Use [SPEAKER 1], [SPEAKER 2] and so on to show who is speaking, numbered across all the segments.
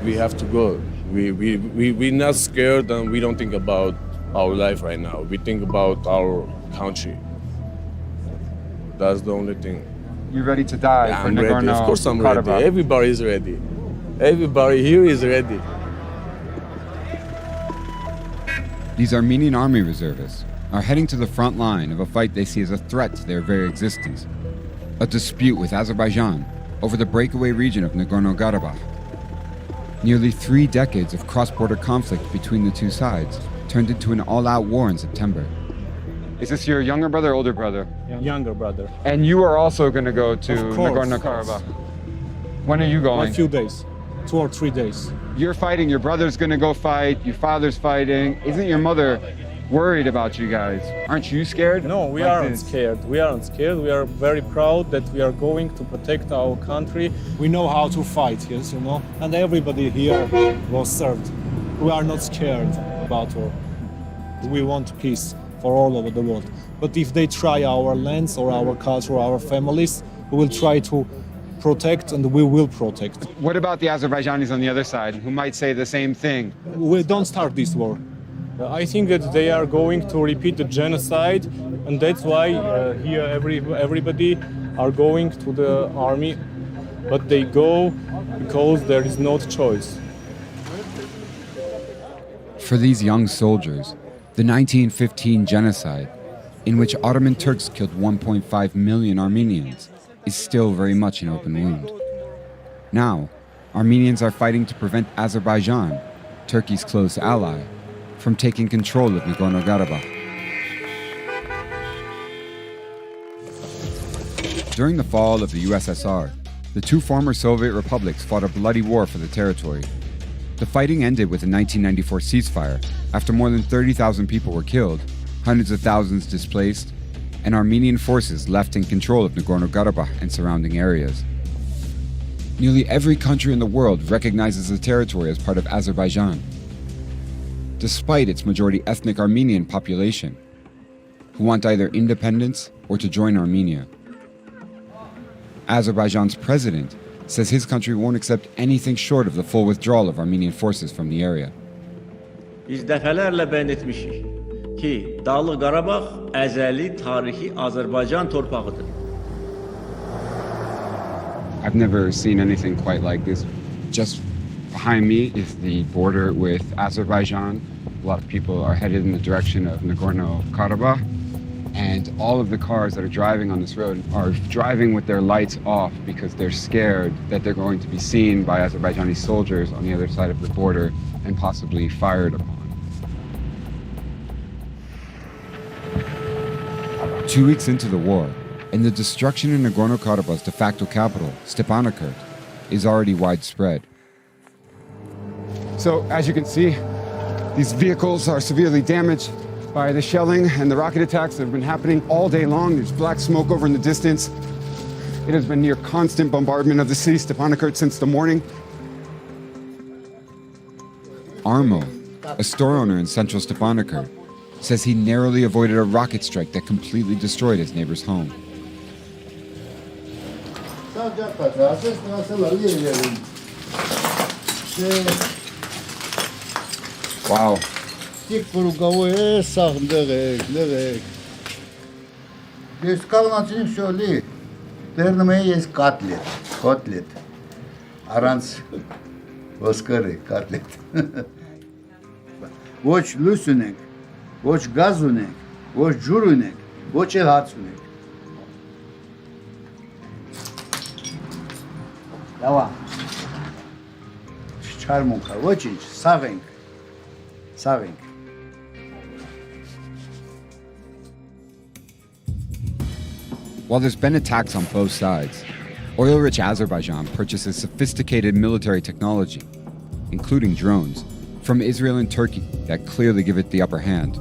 [SPEAKER 1] we have to go. We're not scared, and we don't think about our life right now. We think about our country. That's the only thing.
[SPEAKER 2] You're ready to die for
[SPEAKER 1] I'm ready. Of course I'm ready.
[SPEAKER 2] Nagorno-Karabakh.
[SPEAKER 1] Everybody is ready. Everybody here is ready.
[SPEAKER 3] These Armenian army reservists are heading to the front line of a fight they see as a threat to their very existence. A dispute with Azerbaijan over the breakaway region of Nagorno-Karabakh. Nearly 3 decades of cross-border conflict between the two sides turned into an all-out war in September.
[SPEAKER 2] Is this your younger brother or older brother?
[SPEAKER 4] Younger brother.
[SPEAKER 2] And you are also going to go to
[SPEAKER 4] Of course.
[SPEAKER 2] Nagorno-Karabakh. When are you
[SPEAKER 4] A
[SPEAKER 2] going?
[SPEAKER 4] few days, 2 or 3 days.
[SPEAKER 2] You're fighting, your brother's going to go fight, your father's fighting. Isn't your mother worried about you guys? Aren't you scared?
[SPEAKER 4] No, we
[SPEAKER 2] Like
[SPEAKER 4] aren't
[SPEAKER 2] this?
[SPEAKER 4] scared. We aren't scared. We are very proud that we are going to protect our country. We know how to fight, yes, you know, and everybody here was served. We are not scared about war. We want peace for all over the world. But if they try our lands or our culture or our families, we will try to protect, and we will protect.
[SPEAKER 2] What about the Azerbaijanis on the other side who might say the same thing?
[SPEAKER 4] We don't start this war. I think that they are going to repeat the genocide, and that's why here everybody are going to the army, but they go because there is no choice.
[SPEAKER 3] For these young soldiers, the 1915 genocide, in which Ottoman Turks killed 1.5 million Armenians, is still very much an open wound. Now, Armenians are fighting to prevent Azerbaijan, Turkey's close ally, from taking control of Nagorno-Karabakh. During the fall of the USSR, the two former Soviet republics fought a bloody war for the territory. The fighting ended with a 1994 ceasefire after more than 30,000 people were killed, hundreds of thousands displaced, and Armenian forces left in control of Nagorno-Karabakh and surrounding areas. Nearly every country in the world recognizes the territory as part of Azerbaijan, despite its majority ethnic Armenian population, who want either independence or to join Armenia. Azerbaijan's president says his country won't accept anything short of the full withdrawal of Armenian forces from the area.
[SPEAKER 5] Biz dəfələrlə bəyan etmişik ki, Dağlıq Qarabağ əzəli tarixi Azərbaycan torpağıdır.
[SPEAKER 2] I've never seen anything quite like this. Just behind me is the border with Azerbaijan. A lot of people are headed in the direction of Nagorno-Karabakh. And all of the cars that are driving on this road are driving with their lights off because they're scared that they're going to be seen by Azerbaijani soldiers on the other side of the border and possibly fired upon.
[SPEAKER 3] 2 weeks into the war, and the destruction in Nagorno-Karabakh's de facto capital, Stepanakert, is already widespread.
[SPEAKER 2] So, as you can see, these vehicles are severely damaged by the shelling and the rocket attacks that have been happening all day long. There's black smoke over in the distance. It has been near constant bombardment of the city, Stepanakert, since the morning.
[SPEAKER 3] Armo, a store owner in central Stepanakert, says he narrowly avoided a rocket strike that completely destroyed his neighbor's home.
[SPEAKER 2] Wow.
[SPEAKER 6] Ոչ լույս ունենք, ոչ գազ ունենք, ոչ ջուր ունենք, ոչ էլ հաց ունենք։ Լավա։ Չարմունք, ոչինչ, սաղ ենք։ Սաղ ենք։
[SPEAKER 3] While there's been attacks on both sides, oil-rich Azerbaijan purchases sophisticated military technology, including drones, from Israel and Turkey that clearly give it the upper hand.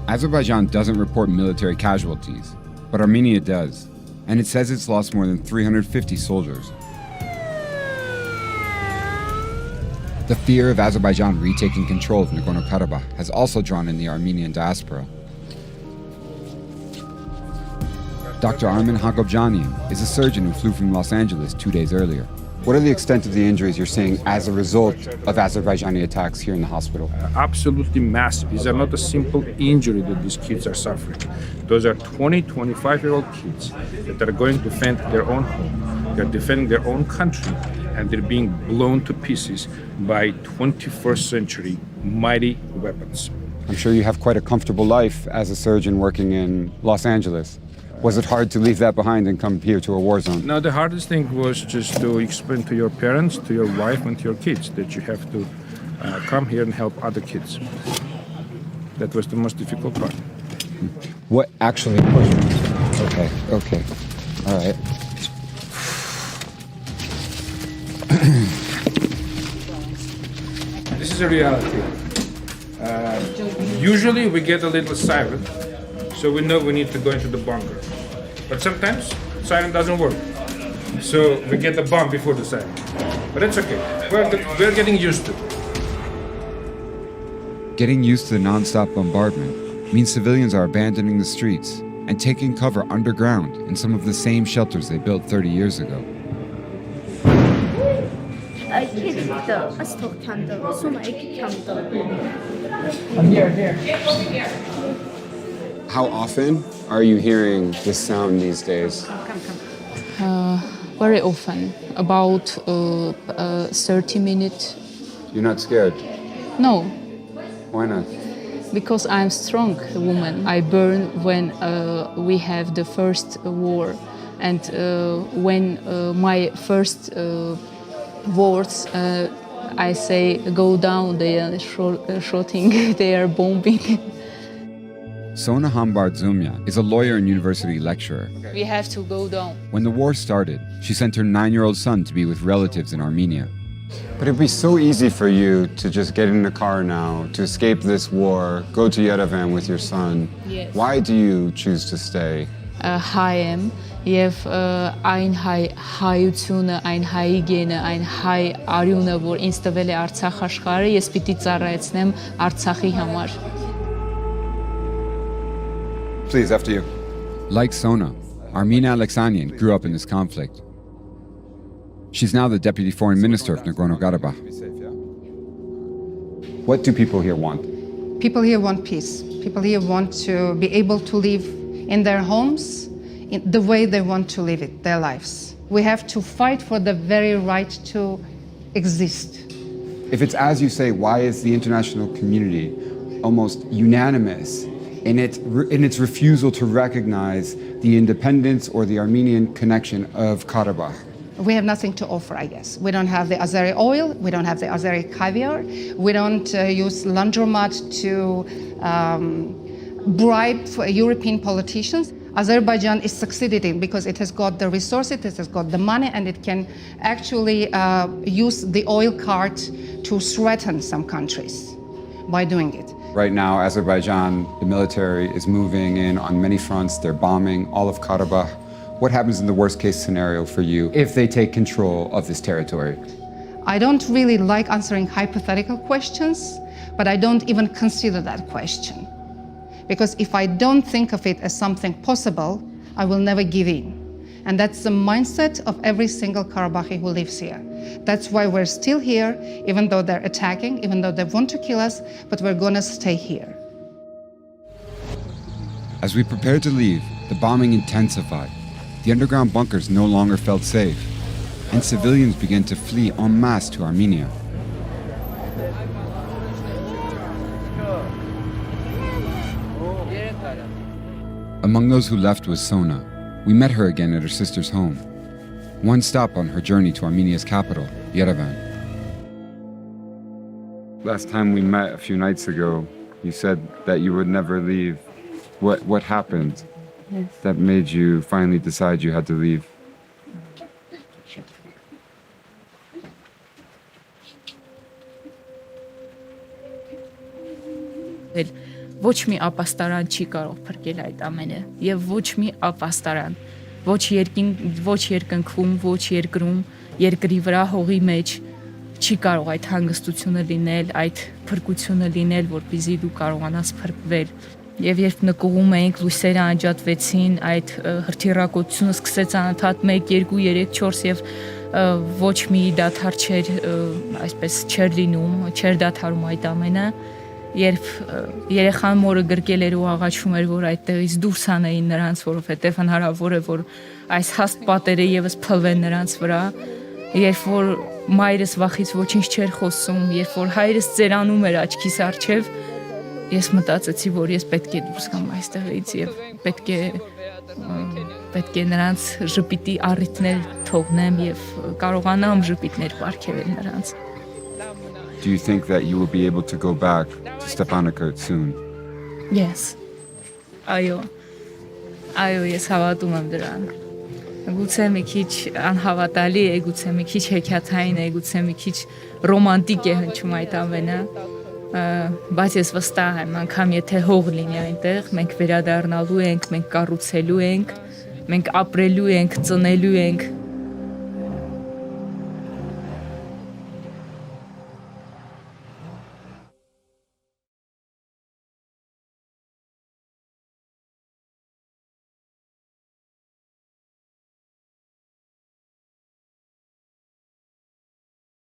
[SPEAKER 3] Azerbaijan doesn't report military casualties, but Armenia does, and it says it's lost more than 350 soldiers. The fear of Azerbaijan retaking control of Nagorno-Karabakh has also drawn in the Armenian diaspora. Dr. Armen Hagobjanian is a surgeon who flew from Los Angeles 2 days earlier.
[SPEAKER 2] What are the extent of the injuries you're seeing as a result of Azerbaijani attacks here in the hospital?
[SPEAKER 7] Absolutely massive. These are not a simple injury that these kids are suffering. Those are 20, 25-year-old kids that are going to defend their own home. They're defending their own country, and they're being blown to pieces by 21st century mighty weapons.
[SPEAKER 2] I'm sure you have quite a comfortable life as a surgeon working in Los Angeles. Was it hard to leave that behind and come here to a war zone?
[SPEAKER 7] Now, the hardest thing was just to explain to your parents, to your wife, and to your kids that you have to come here and help other kids. That was the most difficult part.
[SPEAKER 2] What actually pushed you? Okay. All right.
[SPEAKER 7] This is a reality. Usually we get a little siren, so we know we need to go into the bunker. But sometimes siren doesn't work, so we get the bomb before the siren. But it's okay. We're getting used to it.
[SPEAKER 3] Getting used to the non-stop bombardment means civilians are abandoning the streets and taking cover underground in some of the same shelters they built 30 years ago.
[SPEAKER 2] How often are you hearing this sound these days?
[SPEAKER 8] Very often, about 30 minutes.
[SPEAKER 2] You're not scared?
[SPEAKER 8] No,
[SPEAKER 2] Why not?
[SPEAKER 8] because I'm strong woman. I burn when we have the first war, and when my first words, I say go down. They are shooting, they are bombing.
[SPEAKER 3] Sona Hambard Zumya is a lawyer and university lecturer.
[SPEAKER 8] We have to go down.
[SPEAKER 3] When the war started, she sent her 9-year-old son to be with relatives in Armenia.
[SPEAKER 2] But it'd be so easy for you to just get in the car now, to escape this war, go to Yerevan with your son.
[SPEAKER 8] Yes.
[SPEAKER 2] Why do you choose to stay?
[SPEAKER 8] Հայ եմ եւ այն հայությունը, այն հայի գենը, այն հայ արյունը, որ ինձ տվել է Արցախ աշխարհը, ես պիտի ծառայեցնեմ Արցախի համար։
[SPEAKER 2] Please, after you.
[SPEAKER 3] Like Sona, Armina Alexanian grew up in this conflict. She's now the deputy foreign minister of Nagorno-Karabakh.
[SPEAKER 2] What do people here want?
[SPEAKER 9] People here want peace. People here want to be able to live in their homes in the way they want to live it, their lives. We have to fight for the very right to exist.
[SPEAKER 2] If it's as you say, why is the international community almost unanimous in its refusal to recognize the independence or the Armenian connection of Karabakh?
[SPEAKER 9] We have nothing to offer, I guess. We don't have the Azeri oil, we don't have the Azeri caviar, we don't use laundromat to bribe European politicians. Azerbaijan is succeeding because it has got the resources, it has got the money, and it can actually use the oil cart to threaten some countries by doing it.
[SPEAKER 2] Right now, Azerbaijan, the military is moving in on many fronts. They're bombing all of Karabakh. What happens in the worst case scenario for you if they take control of this territory?
[SPEAKER 9] I don't really like answering hypothetical questions, but I don't even consider that question. Because if I don't think of it as something possible, I will never give in. And that's the mindset of every single Karabakhi who lives here. That's why we're still here, even though they're attacking, even though they want to kill us, but we're gonna stay here.
[SPEAKER 3] As we prepared to leave, the bombing intensified. The underground bunkers no longer felt safe, and civilians began to flee en masse to Armenia. Among those who left was Sona. We met her again at her sister's home. One stop on her journey to Armenia's capital, Yerevan.
[SPEAKER 2] Last time we met a few nights ago, you said that you would never leave. What happened that made you finally decide you had to leave?
[SPEAKER 8] Ոչ մի ապաստարան չի կարող փրկել այդ ամենը, եւ ոչ մի ապաստարան, ոչ երկնքում, ոչ երկրում, երկրի վրա հողի մեջ չի կարող այդ հանգստությունը լինել, այդ փրկությունը լինել, որպեսզի դու կարողանաս փրկվել։ Եվ երբ նկուղում էինք, լույսերը անջատվեցին, այդ հրթիռակոծությունը սկսեց անընդհատ 1, 2, 3, 4 եւ ոչ մի դադար չէր այսպես չէր լինում, չէր դադարում այդ ամենը, երբ երեխան մորը գրկել էր ու աղաչում էր, որ այդտեղից դուրս անեին նրանց, որովհետև հնարավոր է, որ այս հաստ պատերը եւս փլվեն նրանց վրա, երբ որ մայրս վախից ոչինչ չէր խոսում, երբ որ հայրս ծերանում էր աչքիս առջև, ես մտածեցի, որ ես պետք է դուրս գամ այստեղից եւ պետք է նրանց ժպիտի առիթներ թողնեմ եւ կարողանամ ժպիտներ պարգևել նրանց.
[SPEAKER 3] Do you think that you will be able to go back to Stepanakert soon?
[SPEAKER 8] Yes. Այո, ես հավատում եմ դրան. Գուցե մի քիչ անհավատալի է, գուցե մի քիչ հեքիաթային է, գուցե մի քիչ ռոմանտիկ է հնչում այդ ամենը, բայց ես վստահ եմ, անգամ եթե հող լինի այնտեղ, մենք վերադառնալու ենք, մենք կառուցելու ենք, մենք ապրելու ենք, ծնելու ենք